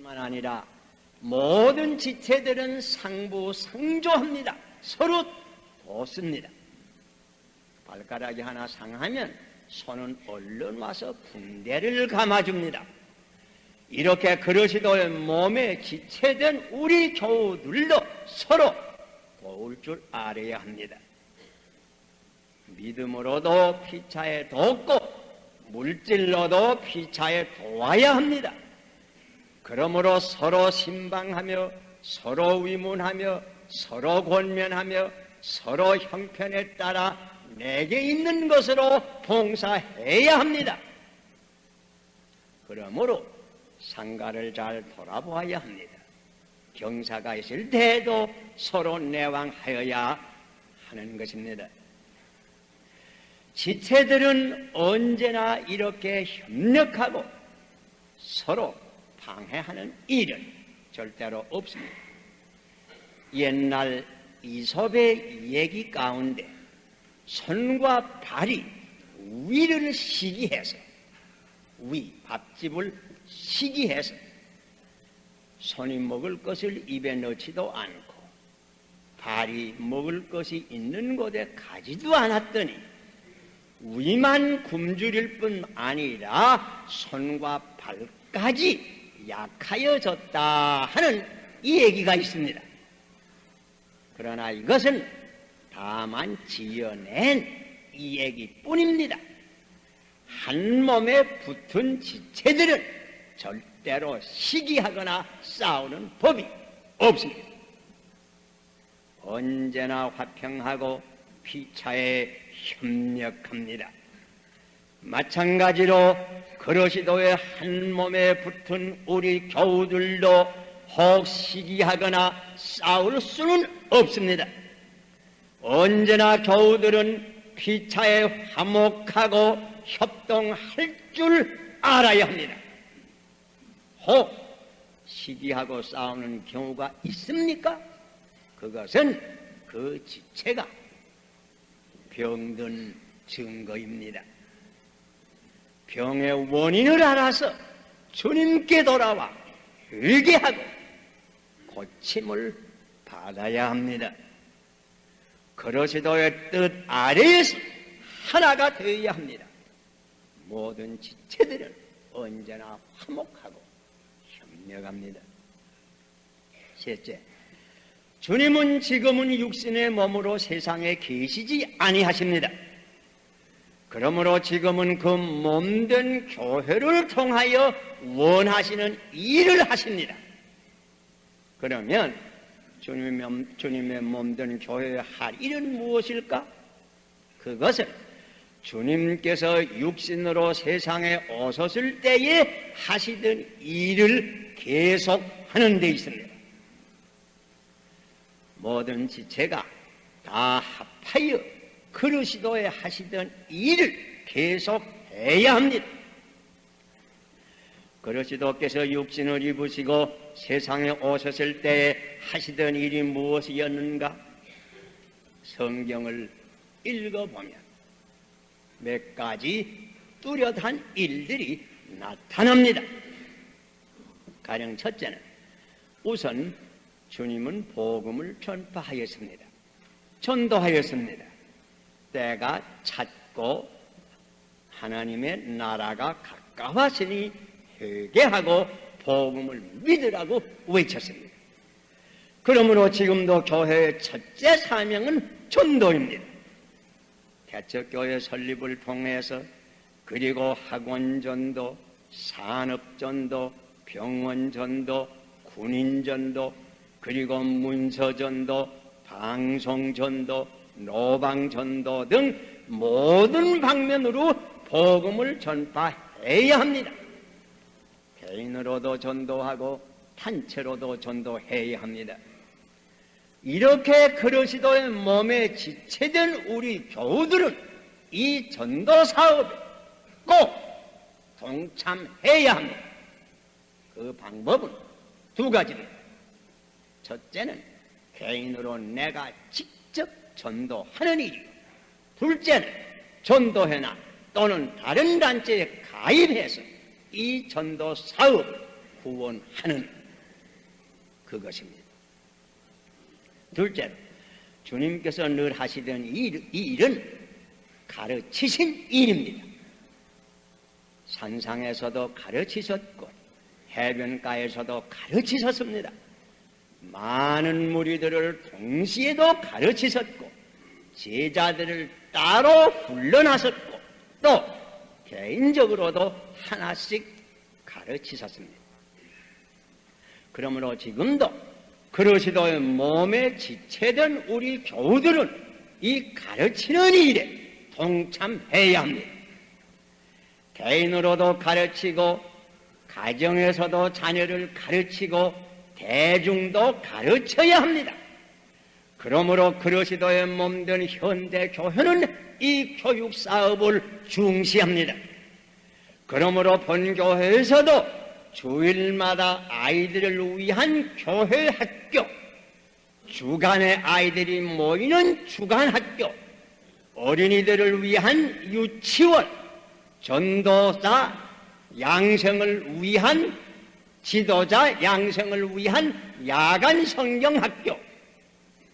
뿐만 아니라 모든 지체들은 상부상조합니다. 서로 돕습니다. 발가락이 하나 상하면 손은 얼른 와서 붕대를 감아줍니다. 이렇게 그러시도의 몸에 지체된 우리 교우들도 서로 도울 줄 알아야 합니다. 믿음으로도 피차에 돕고 물질로도 피차에 도와야 합니다. 그러므로 서로 신방하며 서로 위문하며 서로 권면하며 서로 형편에 따라 내게 있는 것으로 봉사해야 합니다. 그러므로 상가를 잘 돌아보아야 합니다. 경사가 있을 때에도 서로 내왕하여야 하는 것입니다. 지체들은 언제나 이렇게 협력하고 서로 방해하는 일은 절대로 없습니다. 옛날 이솝의 얘기 가운데 손과 발이 위를 시기해서 밥집을 시기해서 손이 먹을 것을 입에 넣지도 않고 발이 먹을 것이 있는 곳에 가지도 않았더니 위만 굶주릴 뿐 아니라 손과 발까지 약하여졌다 하는 이 얘기가 있습니다. 그러나 이것은 다만 지어낸 이 얘기뿐입니다. 한 몸에 붙은 지체들은 절대로 시기하거나 싸우는 법이 없습니다. 언제나 화평하고 피차에 협력합니다. 마찬가지로 그러시도에 한 몸에 붙은 우리 교우들도 혹 시기하거나 싸울 수는 없습니다. 언제나 교우들은 피차에 화목하고 협동할 줄 알아야 합니다. 혹 시기하고 싸우는 경우가 있습니까? 그것은 그 지체가 병든 증거입니다. 병의 원인을 알아서 주님께 돌아와 회개하고 고침을 받아야 합니다. 그러시도의 뜻 아래에서 하나가 되어야 합니다. 모든 지체들은 언제나 화목하고 협력합니다. 셋째, 주님은 지금은 육신의 몸으로 세상에 계시지 아니하십니다. 그러므로 지금은 그 몸된 교회를 통하여 원하시는 일을 하십니다. 그러면 주님의 몸된 교회의 할 일은 무엇일까? 그것은 주님께서 육신으로 세상에 오셨을 때에 하시던 일을 계속하는 데 있습니다. 모든 지체가 다 합하여 그리스도에 하시던 일을 계속해야 합니다. 그리스도께서 육신을 입으시고 세상에 오셨을 때에 하시던 일이 무엇이었는가? 성경을 읽어보면 몇 가지 뚜렷한 일들이 나타납니다. 가령 첫째는 우선 주님은 복음을 전파하였습니다. 전도하였습니다. 때가 찼고 하나님의 나라가 가까웠으니 회개하고 복음을 믿으라고 외쳤습니다. 그러므로 지금도 교회의 첫째 사명은 전도입니다. 개척교회 설립을 통해서 그리고 학원전도, 산업전도, 병원전도, 군인전도, 그리고 문서전도, 방송전도, 노방전도 등 모든 방면으로 복음을 전파해야 합니다. 개인으로도 전도하고 단체로도 전도해야 합니다. 이렇게 그리스도의 몸에 지체된 우리 교우들은 이 전도 사업에 꼭 동참해야 합니다. 그 방법은 두 가지입니다. 첫째는 개인으로 내가 직접 전도하는 일이고, 둘째는 전도회나 또는 다른 단체에 가입해서 이 전도 사업을 후원하는 그것입니다. 둘째로 주님께서 늘 하시던 이 일은 가르치신 일입니다. 산상에서도 가르치셨고 해변가에서도 가르치셨습니다. 많은 무리들을 동시에도 가르치셨고 제자들을 따로 불러나셨고 또 개인적으로도 하나씩 가르치셨습니다. 그러므로 지금도 그리스도의 몸에 지체된 우리 교우들은 이 가르치는 일에 동참해야 합니다. 개인으로도 가르치고 가정에서도 자녀를 가르치고 대중도 가르쳐야 합니다. 그러므로 그리스도의 몸된 현대 교회는 이 교육 사업을 중시합니다. 그러므로 본교회에서도 주일마다 아이들을 위한 교회 학교, 주간에 아이들이 모이는 주간 학교, 어린이들을 위한 유치원, 전도자 양성을 위한 지도자 양성을 위한 야간 성경 학교,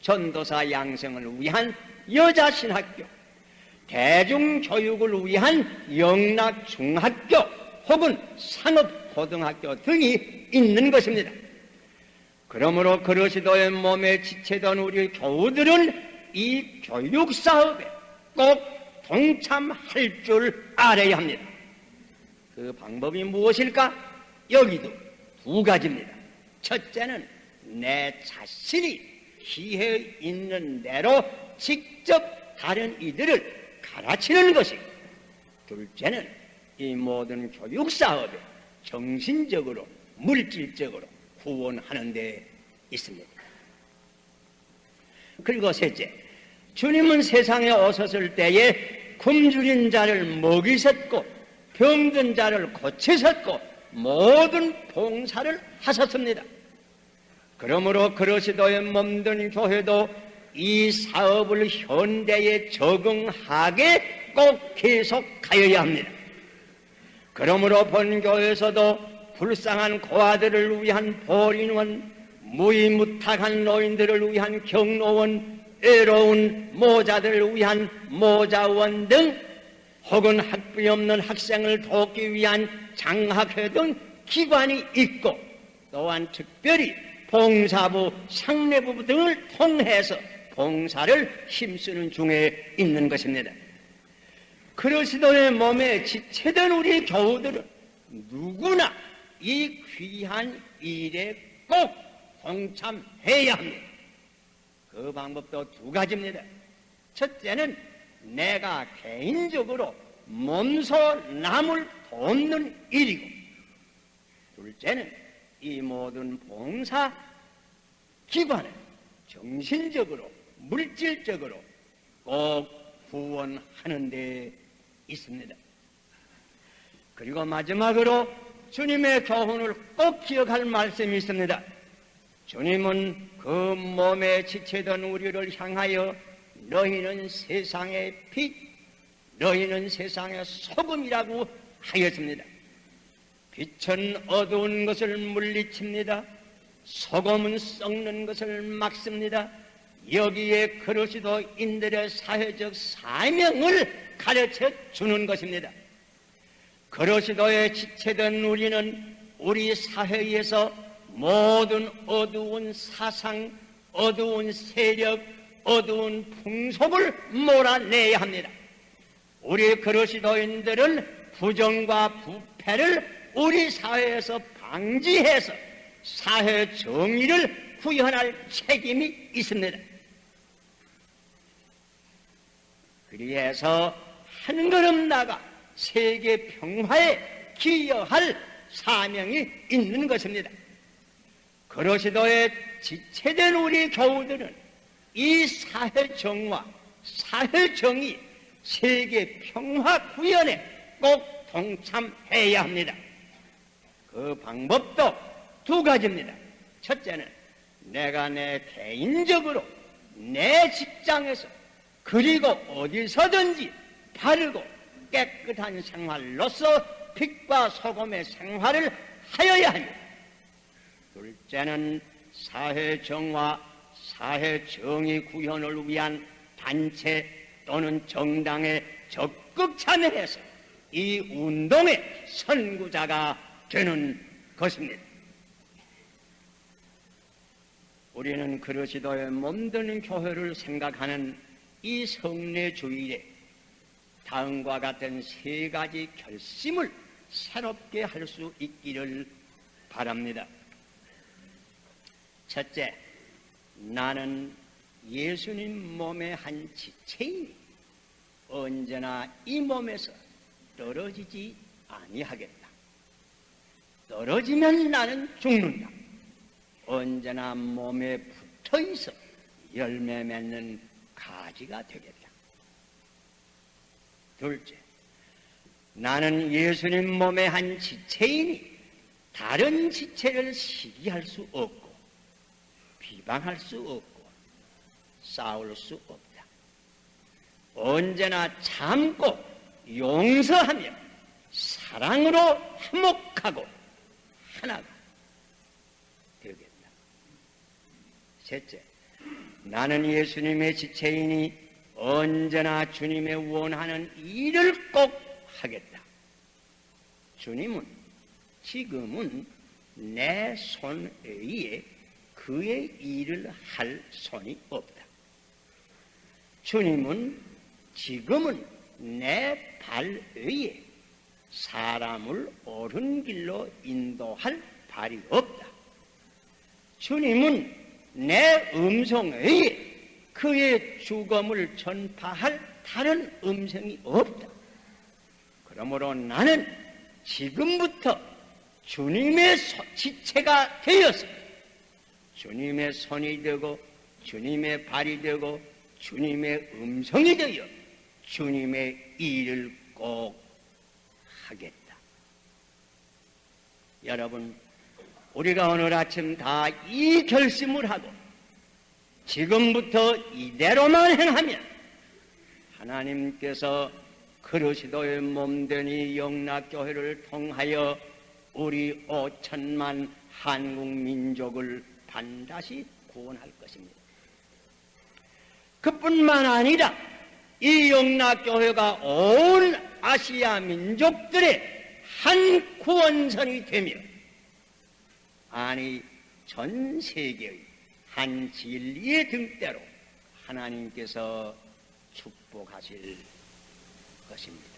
전도사 양성을 위한 여자 신학교, 대중교육을 위한 영락 중학교 혹은 상업고등학교 등이 있는 것입니다. 그러므로 그리스도의 몸에 지체된 우리 교우들은 이 교육사업에 꼭 동참할 줄 알아야 합니다. 그 방법이 무엇일까? 여기도 두 가지입니다. 첫째는 내 자신이 기회에 있는 대로 직접 다른 이들을 가르치는 것이고, 둘째는 이 모든 교육사업에 정신적으로 물질적으로 후원하는 데 있습니다. 그리고 셋째, 주님은 세상에 오셨을 때에 굶주린 자를 먹이셨고 병든 자를 고치셨고 모든 봉사를 하셨습니다. 그러므로 그리스도의 몸된 교회도 이 사업을 현대에 적응하게 꼭 계속하여야 합니다. 그러므로 본교회에서도 불쌍한 고아들을 위한 보리원, 무위무탁한 노인들을 위한 경로원, 외로운 모자들을 위한 모자원 등 혹은 학비 없는 학생을 돕기 위한 장학회 등 기관이 있고, 또한 특별히 봉사부, 상례부 등을 통해서 봉사를 힘쓰는 중에 있는 것입니다. 그리스도의 몸에 지체된 우리 교우들은 누구나 이 귀한 일에 꼭 동참해야 합니다. 그 방법도 두 가지입니다. 첫째는 내가 개인적으로 몸소 남을 돕는 일이고, 둘째는 이 모든 봉사 기관을 정신적으로 물질적으로 꼭 후원하는 데 있습니다. 그리고 마지막으로 주님의 교훈을 꼭 기억할 말씀이 있습니다. 주님은 그 몸에 지체던 우리를 향하여 너희는 세상의 빛, 너희는 세상의 소금이라고 하였습니다. 빛은 어두운 것을 물리칩니다. 소금은 썩는 것을 막습니다. 여기에 그리스도인들의 사회적 사명을 가르쳐 주는 것입니다. 그리스도에 지체된 우리는 우리 사회에서 모든 어두운 사상, 어두운 세력, 어두운 풍속을 몰아내야 합니다. 우리 그리스도인들은 부정과 부패를 우리 사회에서 방지해서 사회 정의를 구현할 책임이 있습니다. 그래서 한 걸음 나가 세계 평화에 기여할 사명이 있는 것입니다. 그리스도에 지체된 우리 교우들은 이 사회 정화, 사회 정의, 세계 평화 구현에 꼭 동참해야 합니다. 그 방법도 두 가지입니다. 첫째는 내가 내 개인적으로 내 직장에서 그리고 어디서든지 바르고 깨끗한 생활로서 빛과 소금의 생활을 하여야 합니다. 둘째는 사회정화, 사회정의 구현을 위한 단체 또는 정당에 적극 참여해서 이 운동의 선구자가 되는 것입니다. 우리는 그리스도의 몸되는 교회를 생각하는 이 성례 주일에 다음과 같은 세 가지 결심을 새롭게 할 수 있기를 바랍니다. 첫째, 나는 예수님 몸의 한 지체이니 언제나 이 몸에서 떨어지지 아니하겠다. 떨어지면 나는 죽는다. 언제나 몸에 붙어있어 열매 맺는 가지가 되겠다. 둘째, 나는 예수님 몸의 한 지체이니 다른 지체를 시기할 수 없고 비방할 수 없고 싸울 수 없다. 언제나 참고 용서하며 사랑으로 화목하고 하나가 되겠다. 셋째, 나는 예수님의 지체이니 언제나 주님의 원하는 일을 꼭 하겠다. 주님은 지금은 내 손 외에 그의 일을 할 손이 없다. 주님은 지금은 내 발 위에 사람을 옳은 길로 인도할 발이 없다. 주님은 내 음성 외에 그의 죽음을 전파할 다른 음성이 없다. 그러므로 나는 지금부터 주님의 지체가 되어서 주님의 손이 되고 주님의 발이 되고 주님의 음성이 되어 주님의 일을 꼭 하겠다. 여러분, 우리가 오늘 아침 다 이 결심을 하고 지금부터 이대로만 행하면 하나님께서 그리스도의 몸된 이 영락교회를 통하여 우리 5천만 한국 민족을 반드시 구원할 것입니다. 그뿐만 아니라 이 영락교회가 온 아시아 민족들의 한 구원선이 되며 아니 전 세계의 한 진리의 등대로 하나님께서 축복하실 것입니다.